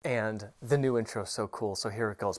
And the new intro is so cool, so here it goes.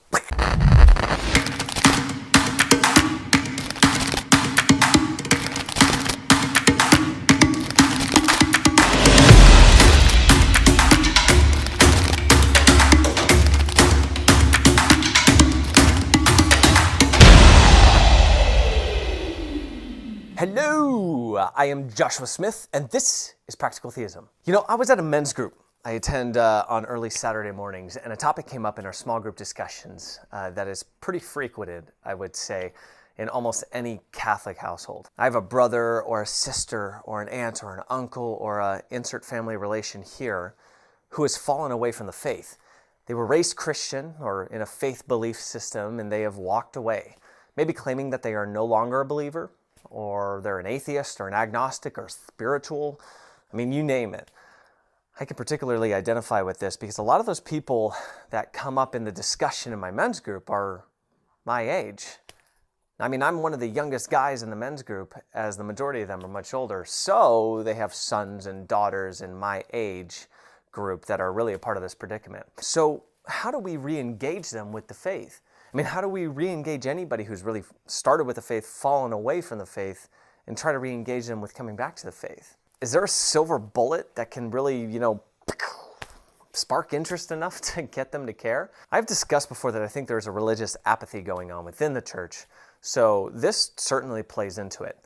Hello, I am Joshua Smith, and this is Practical Theism. You know, I was at a men's group I attend on early Saturday mornings, and a topic came up in our small group discussions that is pretty frequented, I would say, in almost any Catholic household. I have a brother or a sister or an aunt or an uncle or a insert family relation here who has fallen away from the faith. They were raised Christian or in a faith belief system, and they have walked away, maybe claiming that they are no longer a believer, or they're an atheist or an agnostic or spiritual. I mean, you name it. I can particularly identify with this because a lot of those people that come up in the discussion in my men's group are my age. I mean, I'm one of the youngest guys in the men's group, as the majority of them are much older. So they have sons and daughters in my age group that are really a part of this predicament. So how do we re-engage them with the faith? I mean, how do we re-engage anybody who's really started with the faith, fallen away from the faith, and try to re-engage them with coming back to the faith? Is there a silver bullet that can really, spark interest enough to get them to care? I've discussed before that I think there's a religious apathy going on within the church, so this certainly plays into it.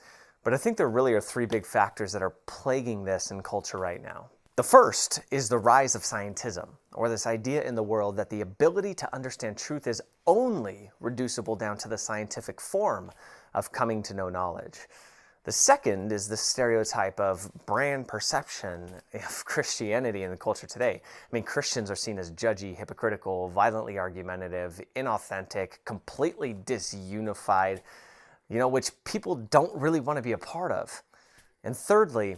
But I think there really are three big factors that are plaguing this in culture right now. The first is the rise of scientism, or this idea in the world that the ability to understand truth is only reducible down to the scientific form of coming to know knowledge. The second is the stereotype of brand perception of Christianity in the culture today. I mean, Christians are seen as judgy, hypocritical, violently argumentative, inauthentic, completely disunified, which people don't really want to be a part of. And thirdly,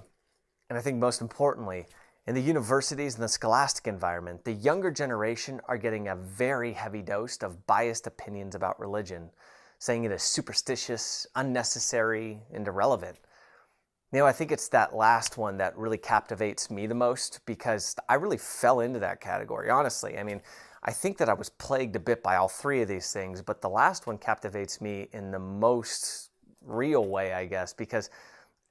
and I think most importantly, in the universities and the scholastic environment, the younger generation are getting a very heavy dose of biased opinions about religion, saying it is superstitious, unnecessary, and irrelevant. I think it's that last one that really captivates me the most because I really fell into that category, honestly. I mean, I think that I was plagued a bit by all three of these things, but the last one captivates me in the most real way, I guess, because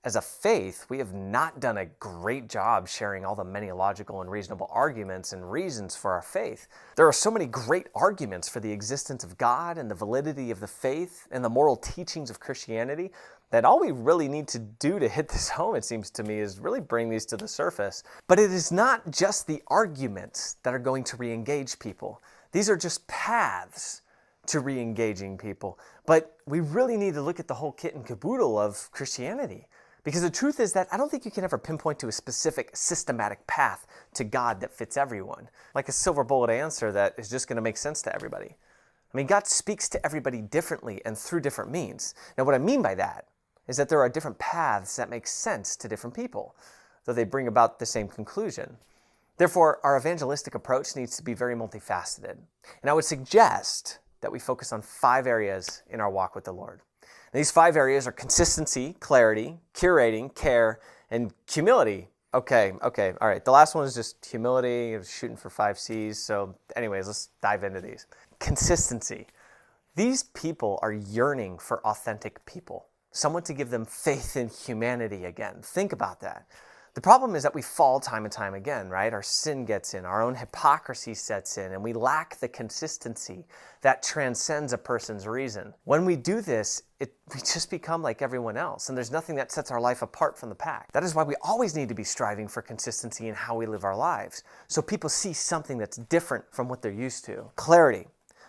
as a faith, we have not done a great job sharing all the many logical and reasonable arguments and reasons for our faith. There are so many great arguments for the existence of God and the validity of the faith and the moral teachings of Christianity that all we really need to do to hit this home, it seems to me, is really bring these to the surface. But it is not just the arguments that are going to re-engage people. These are just paths to re-engaging people. But we really need to look at the whole kit and caboodle of Christianity. Because the truth is that I don't think you can ever pinpoint to a specific systematic path to God that fits everyone, like a silver bullet answer that is just going to make sense to everybody. I mean, God speaks to everybody differently and through different means. Now, what I mean by that is that there are different paths that make sense to different people, though they bring about the same conclusion. Therefore, our evangelistic approach needs to be very multifaceted. And I would suggest that we focus on 5 areas in our walk with the Lord. These 5 areas are consistency, clarity, curating, care, and humility. Okay, all right. The last one is just humility, shooting for 5 C's. So anyways, let's dive into these. Consistency. These people are yearning for authentic people, someone to give them faith in humanity again. Think about that. The problem is that we fall time and time again, right? Our sin gets in, our own hypocrisy sets in, and we lack the consistency that transcends a person's reason. When we do this, we just become like everyone else, and there's nothing that sets our life apart from the pack. That is why we always need to be striving for consistency in how we live our lives, so people see something that's different from what they're used to. Clarity.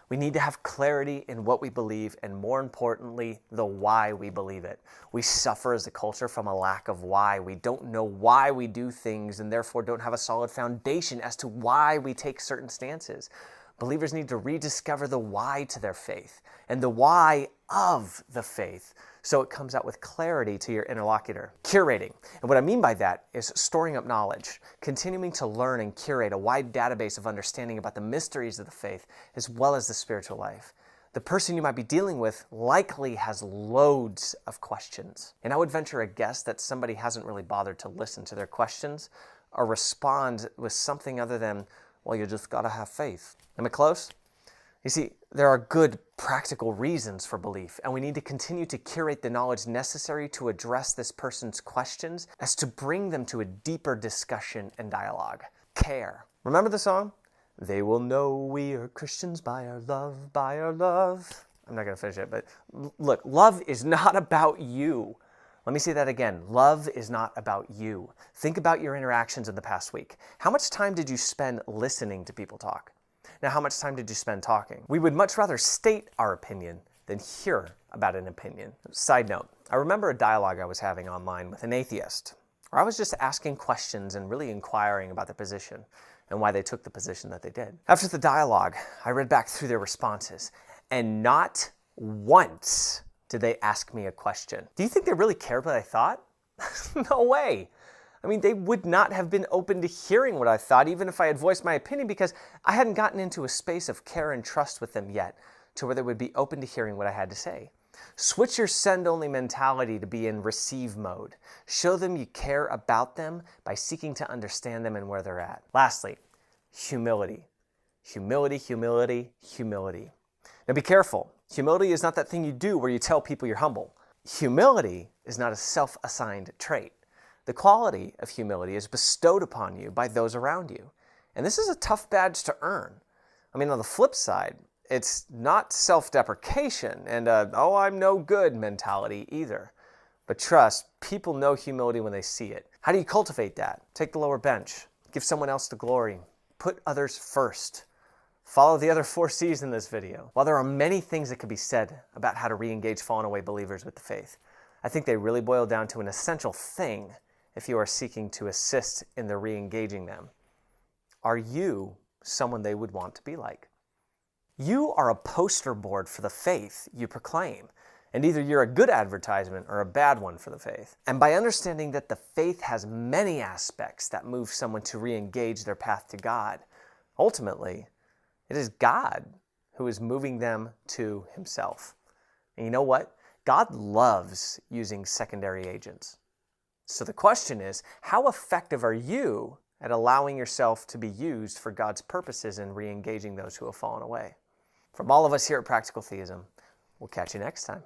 We need to have clarity in what we believe and, more importantly, the why we believe it. We suffer as a culture from a lack of why. We don't know why we do things and therefore don't have a solid foundation as to why we take certain stances. Believers need to rediscover the why to their faith and the why of the faith, so it comes out with clarity to your interlocutor. Curating. And what I mean by that is storing up knowledge, continuing to learn and curate a wide database of understanding about the mysteries of the faith as well as the spiritual life. The person you might be dealing with likely has loads of questions. And I would venture a guess that somebody hasn't really bothered to listen to their questions or respond with something other than, Well, you just gotta have faith. Am I close? You see, there are good practical reasons for belief, and we need to continue to curate the knowledge necessary to address this person's questions as to bring them to a deeper discussion and dialogue. Care. Remember the song? They will know we are Christians by our love, by our love. I'm not going to finish it, but look, love is not about you. Let me say that again. Love is not about you. Think about your interactions in the past week. How much time did you spend listening to people talk? Now, how much time did you spend talking? We would much rather state our opinion than hear about an opinion. Side note, I remember a dialogue I was having online with an atheist, where I was just asking questions and really inquiring about their position and why they took the position that they did. After the dialogue, I read back through their responses, and not once did they ask me a question. Do you think they really cared what I thought? No way. I mean, they would not have been open to hearing what I thought, even if I had voiced my opinion, because I hadn't gotten into a space of care and trust with them yet, to where they would be open to hearing what I had to say. Switch your send-only mentality to be in receive mode. Show them you care about them by seeking to understand them and where they're at. Lastly, humility. Humility, humility, humility. Now be careful. Humility is not that thing you do where you tell people you're humble. Humility is not a self-assigned trait. The quality of humility is bestowed upon you by those around you. And this is a tough badge to earn. I mean, on the flip side, it's not self-deprecation and oh, I'm no good mentality either. But trust, people know humility when they see it. How do you cultivate that? Take the lower bench. Give someone else the glory. Put others first. Follow the other 4 C's in this video. While there are many things that could be said about how to re-engage fallen away believers with the faith, I think they really boil down to an essential thing if you are seeking to assist in the re-engaging them. Are you someone they would want to be like? You are a poster board for the faith you proclaim, and either you're a good advertisement or a bad one for the faith. And by understanding that the faith has many aspects that move someone to re-engage their path to God, ultimately, it is God who is moving them to Himself. And you know what? God loves using secondary agents. So the question is, how effective are you at allowing yourself to be used for God's purposes in re-engaging those who have fallen away? From all of us here at Practical Theism, we'll catch you next time.